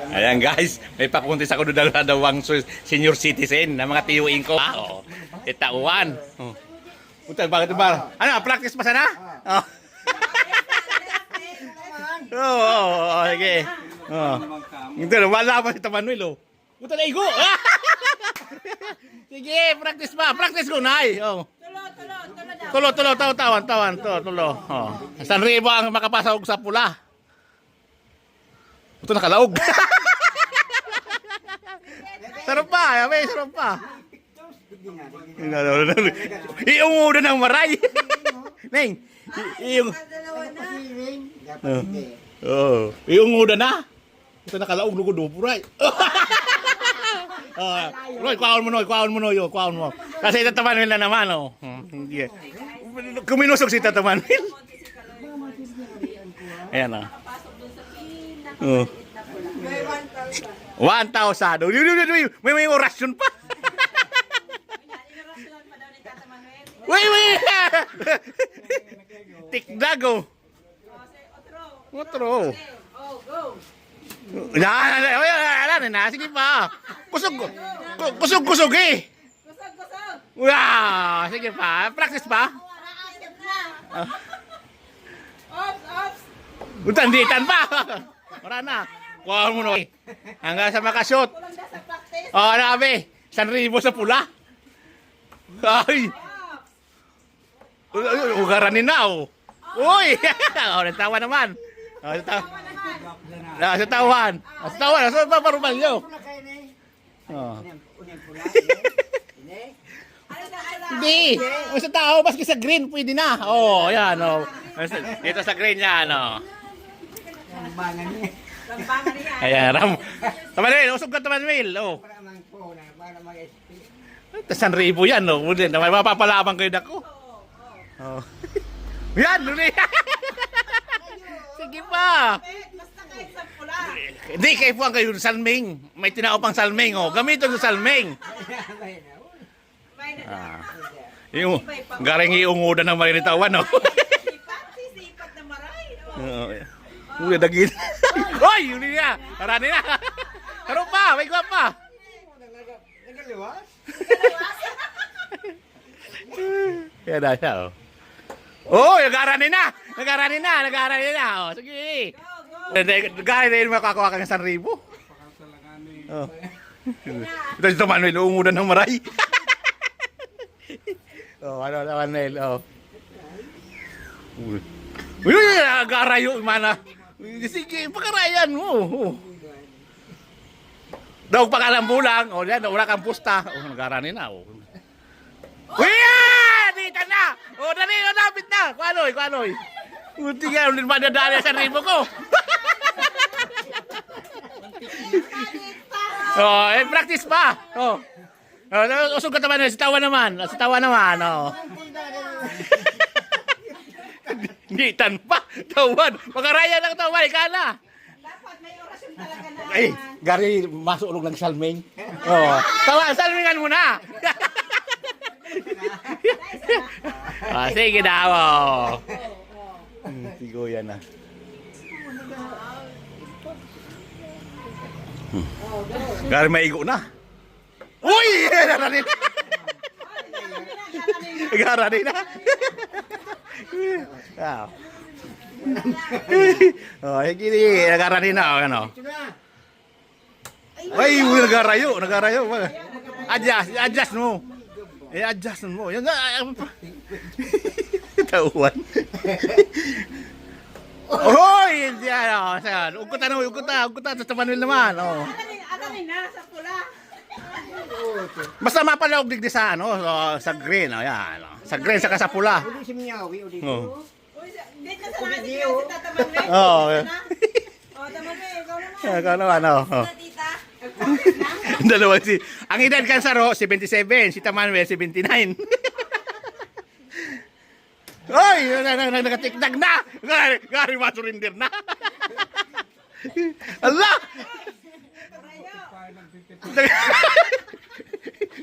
Ayan guys, may pakuntis ako doon dalawang senior citizen na mga tiyuin ko. Oo. Itauan. Oh. Puta, bakit ba? Ano, practice pa sana? Oh. Oo, sige. Oh. Hindi, wala pa si Manuel, oh. Puta na igo. Sige, practice pa. Practice ko, nay. Oh. Tulo, tawan. Tulo. Oh. San Ribo ang makapasok sa pula. Ito nakalaog. Sarap pa, may sarap pa. Iungudan ng maray. Neng, iungudan na. Ito nakalaog lugo do puray. Roy, kwaon mo no, kwaon mo. Kasi tataman nila naman, oh. Hindi. Kuminusog si tataman nila. Ayan, oh. Oh. 1,000. May orasyon pa. Wait. Tikdago. Otro. Yan na. Sige pa. Kusog eh. Wow, sige pa. Practice pa. Utanditan pa. Wala na. Kuha mo no. Hanggang sa makashoot. Oh, nabi. San Ribo sa pula. Ay. Ugaranin na, oh. Uy. Oh, natawa naman. Oh, sa tawan. Sa paparumal nyo. Oh. Hindi. Sa tao, baski sa green, pwede na. Oh, yan, oh. Dito sa green yan, oh. Ayan, Tamanwil, usog ka Tamanwil, oh. San Ribo yan, no? May mapapalabang kayo dako. Oh. Yan, nuli. Sige pa. Hindi, kayo po ang kayo salming. May tinaopang salming, oh. Gamitin sa salming. Yung garing iungudan ng marinitawan, no? Sipat na maray, no? Uy, dagin. Hoy, yun niya. Karani na. Taro pa, may guwap pa. Nagaliwas? Kaya na siya, oh. Oh, nagarani na. Oh, sige. Nagari na yun makakuha ka ng San Ribo. Oh. Ito si Manuel, uungudan ng maray. Oh, ano, Manuel, oh. Uy, nagarayo, mana. Sige, pakarayan mo. Oh. Daw pakalambulang. O yan, wala kang pusta. O, nagaranin na. O. Uy! Dito na! O, dali, napit na. Kuanoy. Buti nga, hindi madadali sa ribo ko. Practice pa. O. Usog ka naman, sa tawa naman. O. Ngitan pa, tawan. Makaraya ng tawan, ikala. Dapat may orasyon talaga na. Ay, gari, masulog ng salming. Oh, tawa, salmingan mo na. Sige daw. Sigo yan na. Gari, maigo na. Uy! Garanin na. Garanin na. Oh, gini, nagaranin na, ano. Ay, nagarayo. Adjust mo. Adjust mo. Yan nga. Tauan. Hoy, hindi ano. Ugutan sa Manuel naman, oh. Alamin na sa pula. Basta mapalawag digdi sa ano, sa green, oh, yan. Sa green saka sa pula. Uli si Miyawi, uli. Oh. Dito sa lahat si Tata Manuel. Oh. Tamanwel, Ikaw naman, oh. Tita. Dalawa si. Ang edad Kansaro 77, si Tamanwel 79. Oy, nagatikdag na. Gari masurinder na. Allah.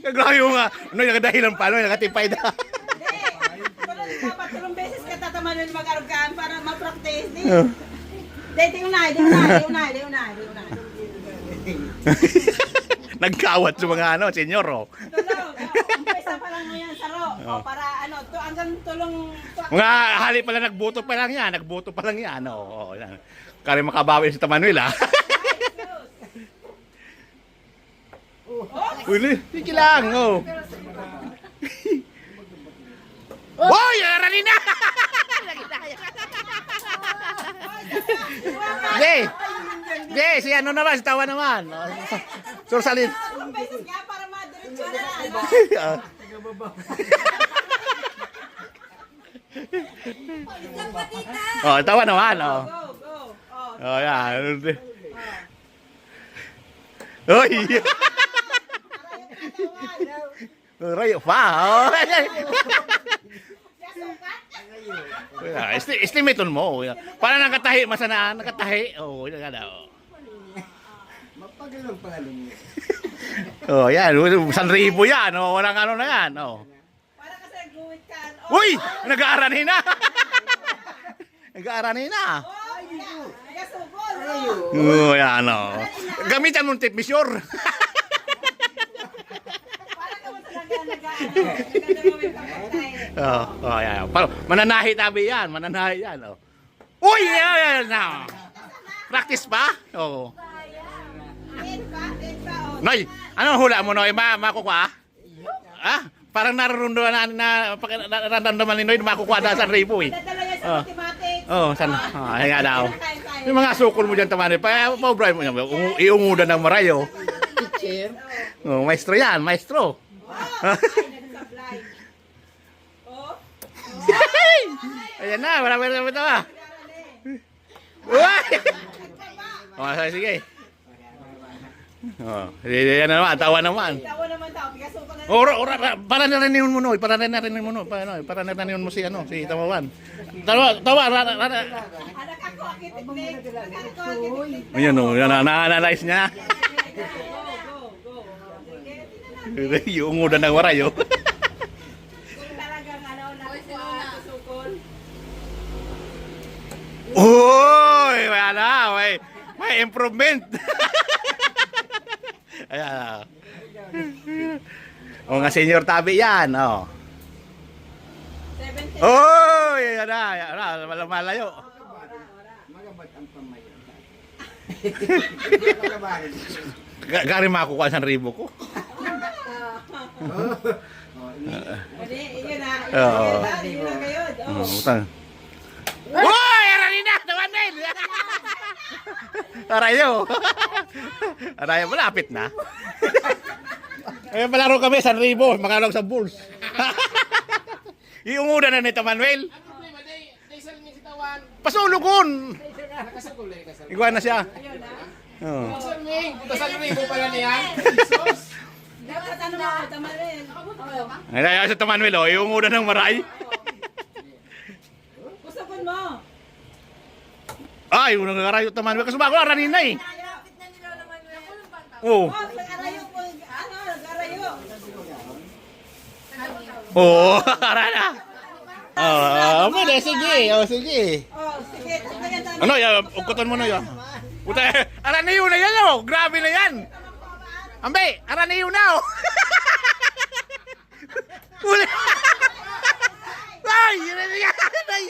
Naglayo nga. Ano, nagadahilan pa, nagatipay na. Dapat tulong beses ka Tata Manuel mag-arugaan para ma-practice. Di unay. Nagkawat sa mga ano, senyor, oh. Tulong. Umpisa pa lang ngayon sa ro. O para ano, to hanggang tulong. Mga hali pala, nagboto pa lang yan. Nagboto pa lang yan, oh. Yan. Kaya makabawi si Manuel, ah. Uli, sige lang, oh. Hoy, aranin na! Hindi. Hindi, si ano naman, si Tawa naman. Sursalin. Ang beses nga para madiretso na. Ano? Oh, Tawa naman, oh. Go, go. Oh. Oh, yan. Uy! Rayo pa, oh. Estimaton mo. Para nakatahi, masana, nakatahi. Oh, yan nga daw. Mapagalang pangalan mo. Oh, yan. 1,000 yan. Oh, walang ano na yan. Oh. Para kasi nagguwit ka. Uy! Nag-aaranin na! Nag-aaranin na! Nagasugol. Oh, yan, oh. Gamitan mong tape measure. Para ka mo talaga nag-ano. Oh, yan. Mananahi tabi yan. Mananahi yan, oh. Uy! Yan, yan. Practice pa? Oh. Ten pa, oh. Noy, ano hula mo, Noy? Makukuha? Ah? Parang nararamdaman ni Noy na makukuha na 1,000 eh. Dadala yan sa Oh. mathematics. Oh, sana. Ah, ay nga daw. Yung mga sukol mo dyan, tamani. Pa-bribe mo yan. Iungudan ng marayo. Teacher. Oh, maestro yan, maestro. Ay, nagsablay. Oh. Ayan na, marami na ito ah. Uy! Oh, sige. Oh, yan na naman, tawa naman. Tawa naman tao, pigasok na. Ora, para narinig mo, Noy. Para narinig mo, Noy. Para narinig mo si Tawawan. Tawa, Anak ako, akitik-tik. Anak ko, akitik-tik. Ayan o, yan na-analyze niya. Go, go, go. Sige, Yung ungudan ng warayo. kung talagang ano, nakuha, susukol. Uy, wala, may improvement. Ayan. O nga senior tabi yan, oh. 70. Uy, yan na, malayo. Magabat ang pamayo. Gari makukuha 1,000 ko. Hindi, yun na. Oo. Yun na kayo. Oh. Utang. Uy, Aranina, Tawanel. Arayo. Arayo, malapit na. Ay, palaro kami 1,000, makalog sa bulls. Iungudan na ni Manuel. Pasulugon. Iguan na siya. Oh. Dapat ano mo, tama rin. Oh. Ay, sa Manuel, oh, iungudan ng maray. Usapin mo. Ay, unang ngarayo Manuel. Kasi bago aranin na eh. Oh. Oh, nag-arayo po. Ano, nag-arayo. Oo, ara na. Pwede, sige. Oh, sige. Oh, sige. Tingnan tayo. Ano, ugkutan mo na yan. Puta, araniyo na yan, oh. Grabe na yan. Ambe, araniyo na, oh. Uli. Ay, yun na yan. Ay.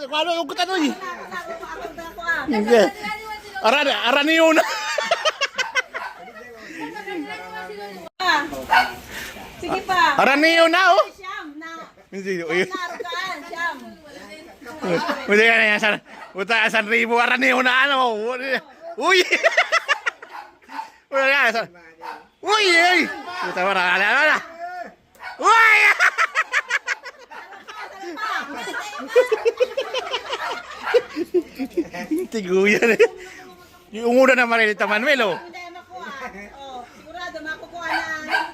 Paano ugkutan mo, eh? Hindi. Araniyo na. Sige pa. Araniyo na, oh. Siyam na. Hindi, Narukaan, siyam. Puta ka na yan, puta, 1,000 araniyo na, ano. Uy. Puta ka, uy, uy. Puta, wala. Uy. Tiguyan eh. Yung ungudan ng Marilita Manuel, oh. Hindi makuha. Oh, sigurado makukuha na.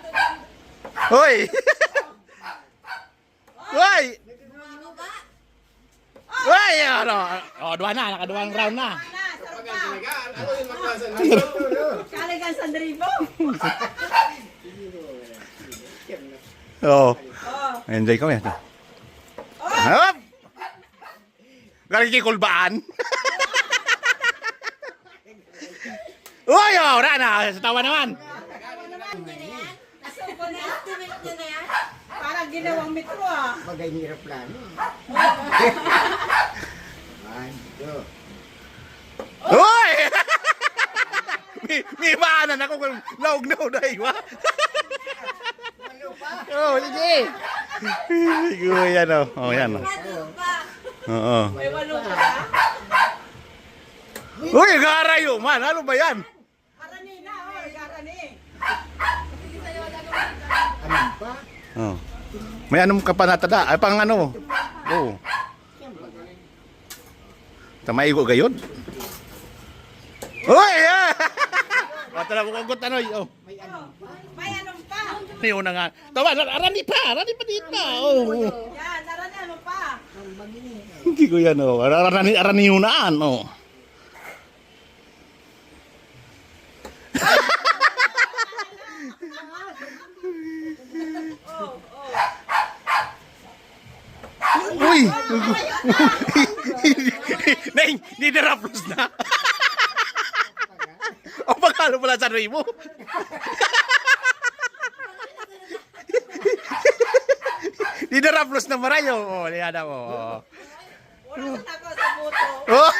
Hoy! Hoy! Hoy! Ano? Oh, dua na. Nakaduwang round na. Kaligan Sandribo. Oo. Oh. Enjoy kami. Hop! Galing kay kulbaan. Uy, oh, wala na. Sa tawa naman. Nasuko na estimate niya na yan. Parang ginawang metro ah. Bagay ni aeroplano. One, two. Uy! May maanan ako kung laog na uday, wa? Oh, sige. Sige, yan o. Oh, yan o. Oo. May walo ka ba? Uy, garayo man. Ano ba yan? Karani na, oh, karani. Ano pa? Oh. May anong kapanatada? Ay, pang ano? Oh. Tamaigo gayon? Uy! Ah! Wata na kung ano oh. May anong pa? Niyo na nga. Tawa, arani pa dito. Oh. Yan, karani ano pa? Hindi ko yan oh. Arani yunaan oh. Uy! Neng, di deraplos na. O pagkalo pala sa mo. Di deraplos na marayo. O, liada mo. Wala sa tako sa buto. Oh!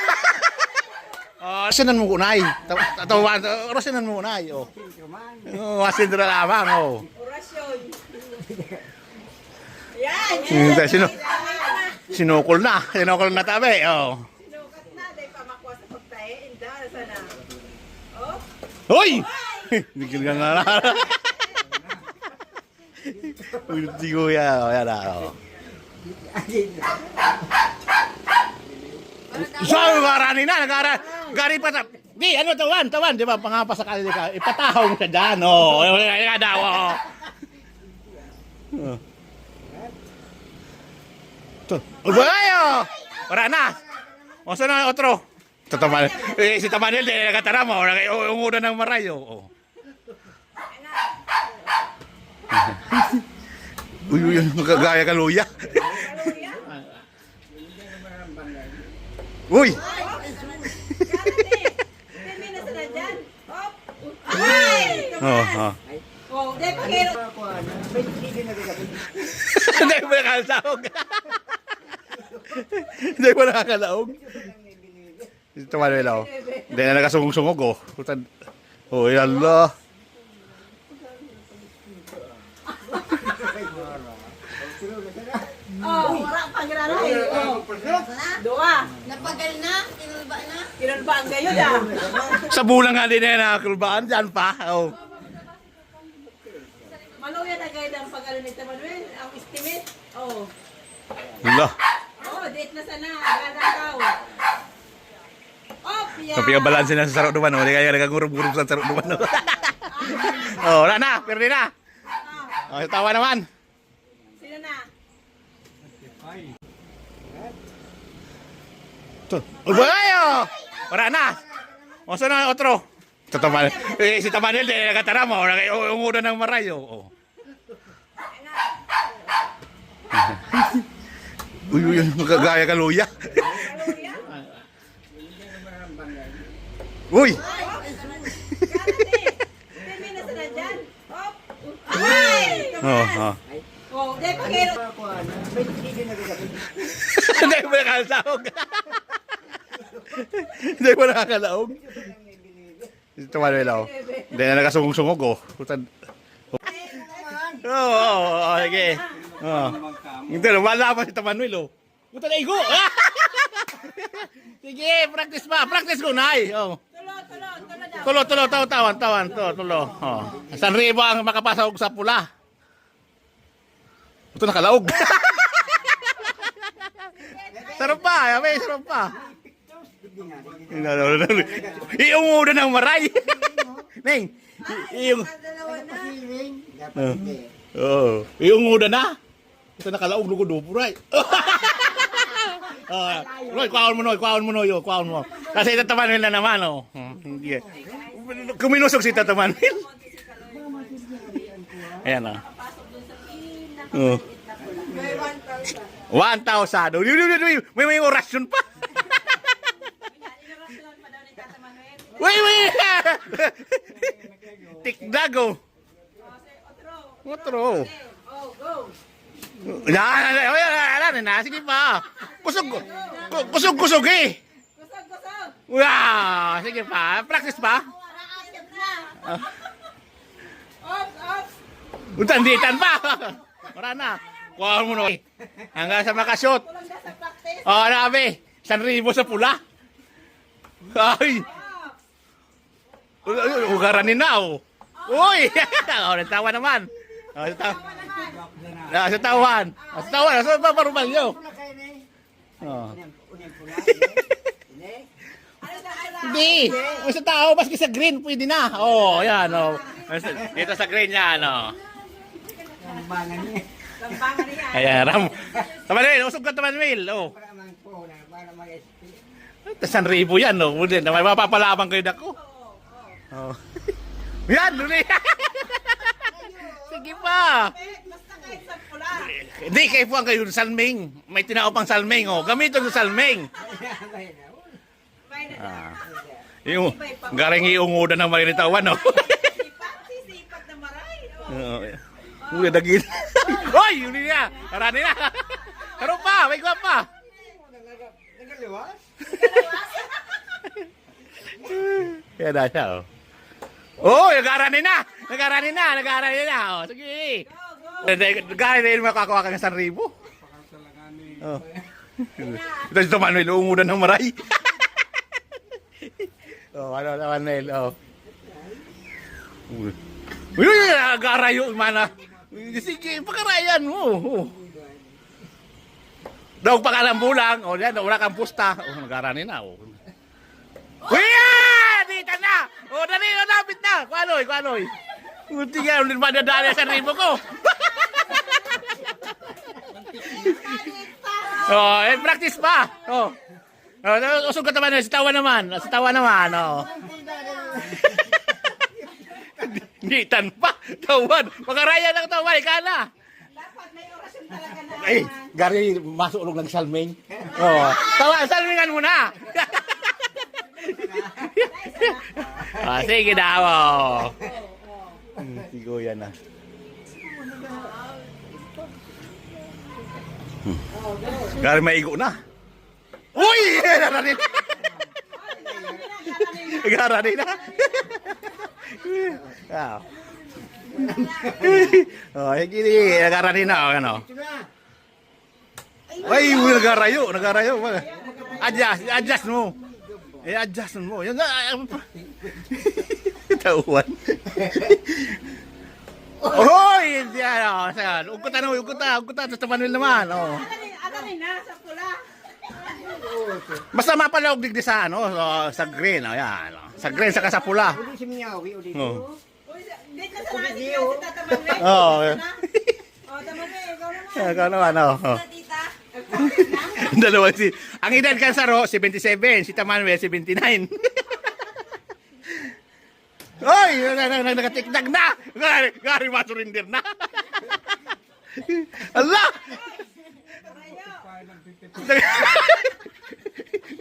Oh, rasinan mo kunay. Tatawan, rasinan mo kunay. Oh. Oh, asin dira lamang oh. Orasyon. Yan. Sino? Sinukol na tabi. Oh. Sinukat na, dahil pamakuha sa pagtae. Inda, sana. Oh? Hoy! Bigil ka nga na. Ulti ko yan. Oh, yan na. Oh. So, garani na. Gari pa sa... Di, ano, tawan. Di ba, pangapas sa kanila ka. Ipatahaw mo siya dyan. Oh, yan daw. Oh. Ito. Ubayo! Wala na. O, saan na otro? Ito, si Tamanel, di nakatara mo. Unguda ng marayo. Oh. Uy, magagaya ka luya. Uy! Oh. Oh, dahil pagkiro. Hindi mo nakakalaog. Hindi mo nakakalaog. Ito man nila oh. Hindi na nakasungog-sungog oh. Oh, yalla. Oh, wala pang ginalay. Oh. Dua. Napagal na? Tinulba na? Kinulba ang gayon ah. Sa bulang nga din na nakakulbaan dyan pa. Oh. Maluya na gaya ng pag-alin ni Manuel. Ang estimate. Oh. Yalla. Oh, date na sana. Gandang Oh, piya. Kapag yung balansin na sa sarap naman, hindi kaya nagagurub-gurub sa sarap naman. Oh, wala na, perde na. Oh, tawa naman. Sino na? Ito. Ubayo! Wala na. O, saan na otro? Ito, Tamanel. Si Tamanel, di nakatara mo. Unguda ng marayo. Oh. Uy, magagaya ka luya. Uy! Oh. Oh, dahil pagkiro. Hindi mo nakakalaog. Hindi mo nakakalaog. Ito man nila oh. Hindi na nakasungog-sungog oh. Oo, sige. Oh. Hindi, wala pa si Tamanwil oh. Puta na igo. Sige, practice pa. Practice ko na oh. Tulo, tawan. Tulo. Oh. San Ribo ang makapasok sa pula. Ito nakalaog. Sarap pa, may sarap pa. Iunguda ng maray. Neng, iunguda na. Ito nakalaog lugo do puray. Roy, kwaon mo no. Kasi tataman nila naman oh. Hindi. Kuminusog si Tatamanil. Ayan oh. Oh. 1,000. May orasyon pa. Uy, uy! Tikdag, oh. Otro. Oh, go. Yan, sige pa. Kusog eh. Kusog. Wow, sige pa. Practice pa. Nakakasip na. Off. Utanditan pa. Wala na. Kuha mo na. Hanggang sa makashot. Kulang na sa practice. Oh, nabi. 1,000 sa pula. Ay. Ugaranin na, oh. Uy! Oh, natawa naman. Oh, sa tawan. Sa tawan. Sa paparubal nyo. Oh. Hindi. Sa tao, maski sa green, pwede na. Oh, yan, oh. Ito sa green yan, oh. Lambangan niya. Ayan, Ram. Tamanwil, usog ka Tamanwil. Oh. Ito 1,000 yan, oh. May mapapalabang kayo na ko. Oh. Yan, duli. Sige pa. Basta kahit sa pula. Hindi, kayo po ang kayo salming. May tinao pang salming, oh. Gamitin yung salming. Ah. Yung garing iungudan ng marinitawan, oh. Sisipat na maray. Uy, dagin. Hoy, yun niya. Karani na. Karo pa, may gwa pa. Nagaliwas? Kaya na siya, oh. Oh, nag-arani na. Oh, sige. Gari na yun makakuha ka ng 1,000. Oh. Ito si Manuel, uungudan ng maray. Oh, ano, Manuel, oh. Uy, nag-arayo, mana. Sige, pagkarayan mo. Oh. Daw pa ka lang bulang. O, yan, wala kang pusta. O, nag-arani na. O. Uy, dito na. O, dali, napit na. Kuanoy. Munti nga, hindi ba nadali sa ribo ko? Oh, practice pa. Oh. Usog ka naman, sa tawa naman. Oh. Ngitan pa. Tawan. Pagkaraya ng tawan, ika na. Dapat may orasyon talaga na. Ay, gari, masulog ng salming. Oh, tawa, salmingan mo na. Sige daw. Sigo yan na. Gari maigo na. Uy! Garani na. Garani na. Oh, gini, garani na, ano. Ay, nagarayo. Adjust mo. Adjust mo. Yan na. Tauhan. Hoy! Hindi, ano. Ugkutan. Sa Manuel naman, oh. Ano rin na sa pula. Basta mapalawag digdi sa, ano, sa green, oh, yan. Sa green, saka sa pula. Uli si Minyawi, uli. Oh. Dito sa nakasigaw si Tata Manuel. Oo. Tata Manuel, ikaw naman. Ikaw naman, oh. Tita. Dalawa si... Ang edad kan sa Ro, 77. Si Tamanwel, 79. Oy! Nagatikdag na! Gari masurindir na! Allah!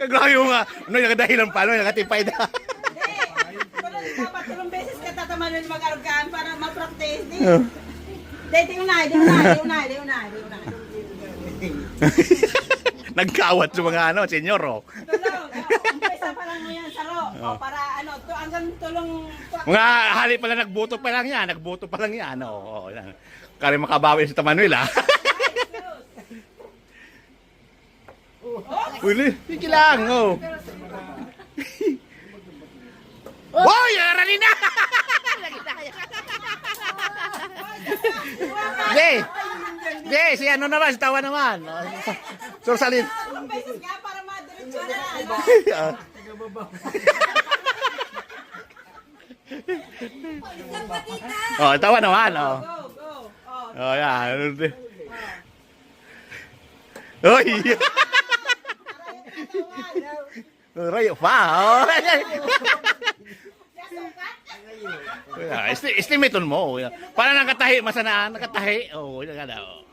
Naglayo nga. Ano yung dahilan pa? Ano yung nakatipay na? Dapat 3 beses ka Tata Manuel mag-arugaan para ma-practice. Oh. Di unay. Nagkawat sa mga ano, senyor, oh. Umpisa pa lang mo yan, Saro. Para ano, hanggang tulong... Mga hali pala, nagboto pa lang yan, oh. Yan. Kaya makabawi si Tamanwil, ah. Uli, sige lang, oh. Hoy, arali na! Hindi, si ano naman, si Tawa naman. Sursalin. 3 beses nga para ma-diretso na. Oh, Tawa naman, oh. Go. Oh, yan. Hoy! Rayo pa, oh. Estimaton mo. Para nakatahi, masanaan, nakatahi. Oh, yan ka daw.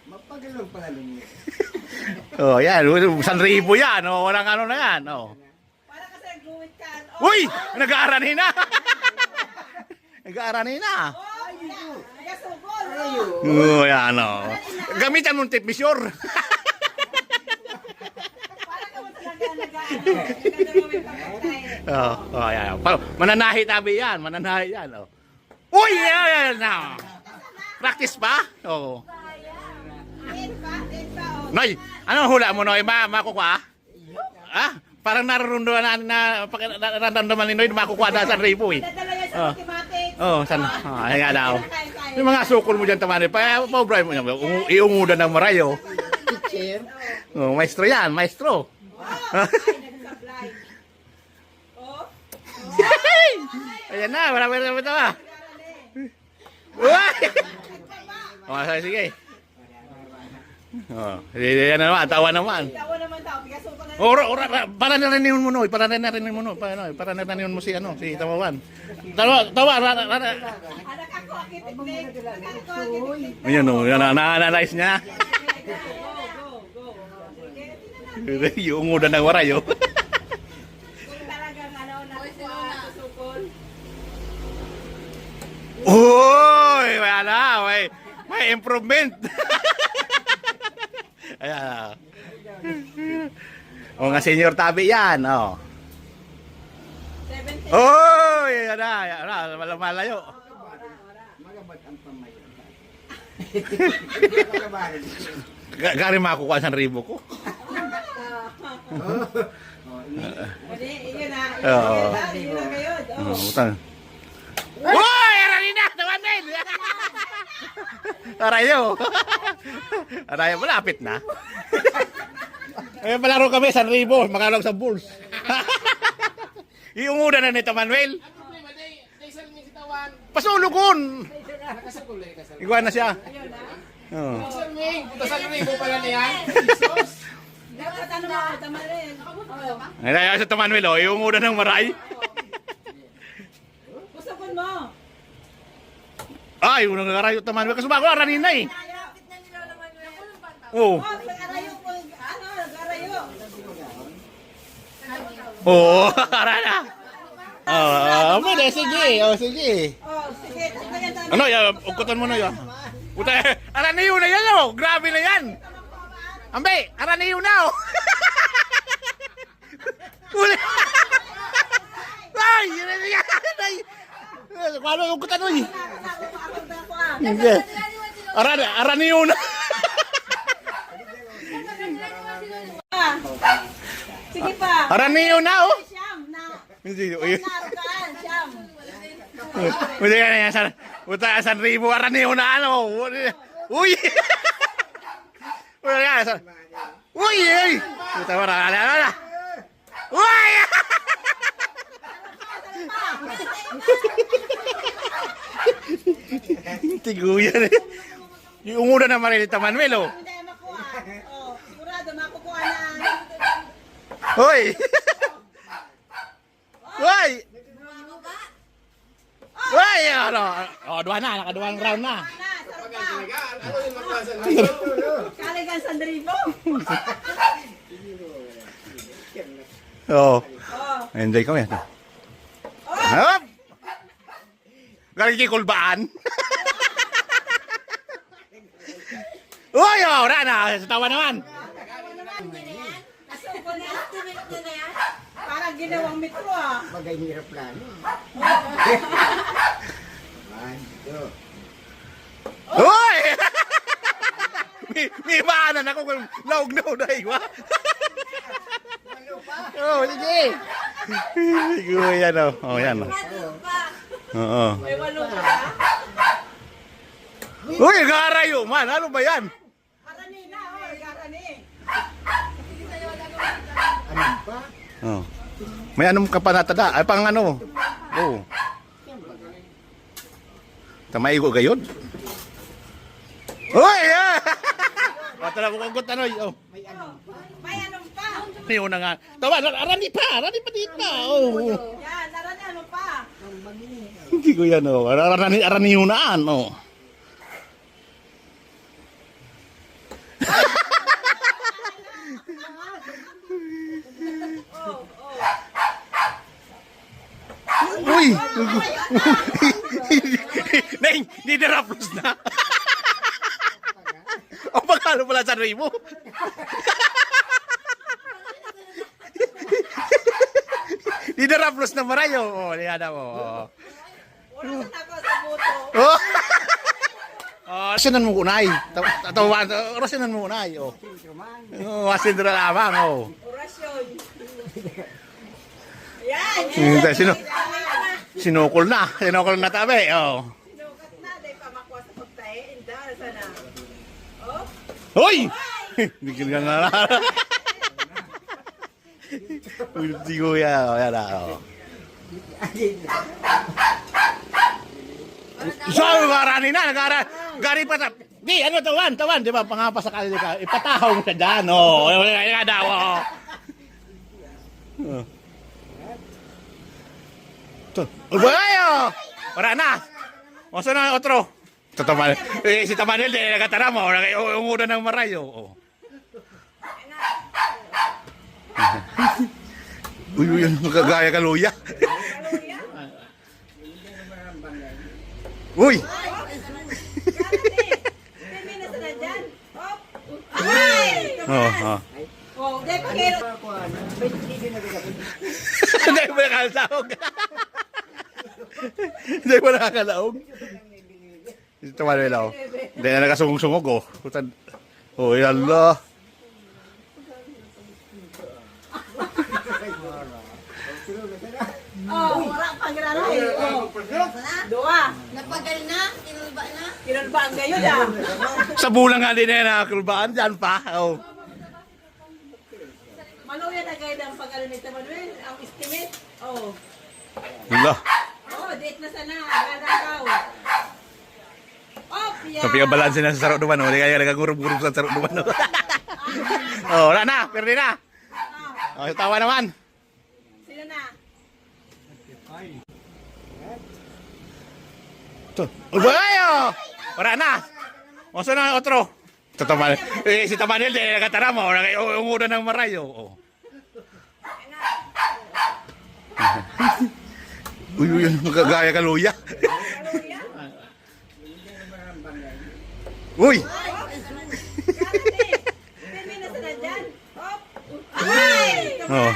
Mapagalog pala lumiya. Oh, yan. 1,000 yan. Oh, walang ano na yan. Oh. Para kasi nag-guwit ka. Uy! Nag-aarani na! Nag-aarani na! Gasugol. Oh, yan o. Gamitan mong tape measure. Para ka mo talaga nag-ano. Oh, yan. Mananahi tabi yan. Mananahi yan. Oh. Uy! Yan na. Practice pa? Oo. Din pa, oh. Noy, ano hula mo, Noy? Makukuha? Ah? Parang nararamdaman ni Noy na makukuha na sa ribo eh. Dadala yan sa Oh. mathematics. Oh, sana. Ah, ayan nga daw. Kaya. Yung mga sukol mo dyan, tamani. Pa-bribe mo yan. Iungudan ng marayo. Teacher. Oh, maestro yan, maestro. Ay, nagsablay. Oh. Ayan na, marami na ito ah. Uy! Oh, sige. Oh, yan na naman, tawa naman. Tawa naman tao, pigasugol na. Para narinig mo, Noy. Para narinig mo, Noy. Para narinig mo si Tawawan. Tawa. Anak ako, akitiknik. Anak ako, akitiknik. Ayan o, yan na-analyze niya. Go, go. Sige, tingnan natin. Yung ungudan ng warayo. Kung talagang nakukuha sa sukol. Uy! May improvement. Ayan. O nga senior tabi yan, oh. 70. Uy! Yan na, malayo. Magabat ang pamayo. Gari makukuha sa ribo ko. Hindi, yun na. Oo. Yun na ngayon. Oh, utang. Uy! Aralina! Naman din! Arayo! Arayo, malapit na. Ay, palaro kami, 1,000. Makalog sa bulls. Iungudan na nito, Manuel. Pasulugon! Iguan na siya. Oh. Dapat ano mo, tama rin. Ay, ay, sa Manuel, oh, iungudan ng maray. Usapon mo. Ay, unang arayo ta Manuel. Kasi bago aranin na eh. Lapit na nila naman yung Oo. Oh, pag-arayo po, ano, nag-arayo. Oo, arana. Pwede, sige. Oh, sige. Oh, sige, tagdagan tayo. Ano, ugkutan mo na yun. Puta, araniyo na yan, oh. Grabe na yan. Ambe, araniyo na, oh. Uli. Ay, yun na yan. Ay. Ano, ugkutan mo, eh. Hindi. Araniyo na. Sige pa. Araniyo na, oh. Siyam na. Hindi, uy. Narukaan, siyam. Pwede ka na yan, puta, 1,000 araniyo na, ano. Uy. Uy, yan. Uy, uy. Puta, wala. Uy. Tiguyan eh. Yung una na Marilita Manuel, oh. Hindi makuha. Oh, sigurado makukuha na. Hoy! Hoy! Hoy! Ano? Oh, dua na. Nakaduwang round na. Na, sarap pa. Kaligan sa dribo. Oo. Oh. Enjoy kami. Hop! Galing kay kulbaan. Uy! Oh, wala na. Sa tawa naman. Asuko na. Parang ginawang metro ah. Bagay hirap plano. One, two. Uy! May maanan ako kung laog na uday ko. Oh, sige. Siguro yan, oh. Oh, yan, oh. Oo. May walo ka ba? Uy, garayo man. Ano ba yan? Karani na, oh, karani. Ano pa? Oh. May anong kapanatada? Ay, pang ano? Oh. Tamay ko gayod. Uy! Ah! Patala ko kung ano. Oh. May anong pa? Niyo na nga. Tawa, arani pa dito. Oh. Yan, narani ano pa? Hindi ko yan, oh. Arani yun na, oh. Uy! Neng, hindi na raplos na. O, magkano pala sa ribo? Hindi na raplos na marayo. O, liada mo. O. Wala sa ako sa buto. Oh! Rasinan mo unay. Rasinan mo unay. Oh. Wasin na lamang. Oh. Orasyon. Yan. Sinukol na. Sinukol na tabi. Oh. Sinukat na. Dahil pa makuha sa pagtae. Indara sana. Oh. Hoy! Bigyan ka na. Ulti ko yan. Oh, yan na. Oh. So, garani na. Gari pa ta. Di, ano, tawan. Di ba, pangapa sa kanila ka. Ipatahaw mo siya dyan. Oh, yan daw. Oh. Ubayo! Wala na! O, saan na otro? Si Tamanel, nagkatara mo. Unguna ng marayo. Oh. Uy, magkagaya ka luya. Uy! Oh, dahil pakiro. Hindi mo nakakalaog. Hindi mo nakakalaog. Ito man nila. Hindi na nakasungog-sungog. Oh, yalla. Oh, wala pang granay. Oh. Dua. Napagal na? Tinulba na? Kinulbaan kayo da. Sa bulang nga din na nakakulbaan dyan pa. Oh. Maluya na kayo ng pag-aral ni Manuel. Ang estimate. Oh. Yalla. Oh, date na sana. Ganda ka. Oh, piya. Sa pingabalansin na sa sarok naman. Hindi kaya nagagurub-gurub sa sarok naman. Oh, wala na. Perde na. Oh, tawa naman. Sino na? Ubayo! Wala na! O, saan na otro? Si Tamanel, nagkatara mo. Unguna ng marayo. Oh. Uy, magkagaya ka luya. Uy! Oh.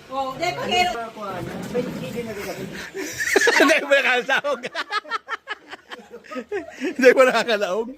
Oh, dahil pakiro. Hindi mo nakakalaog. Hindi mo nakakalaog.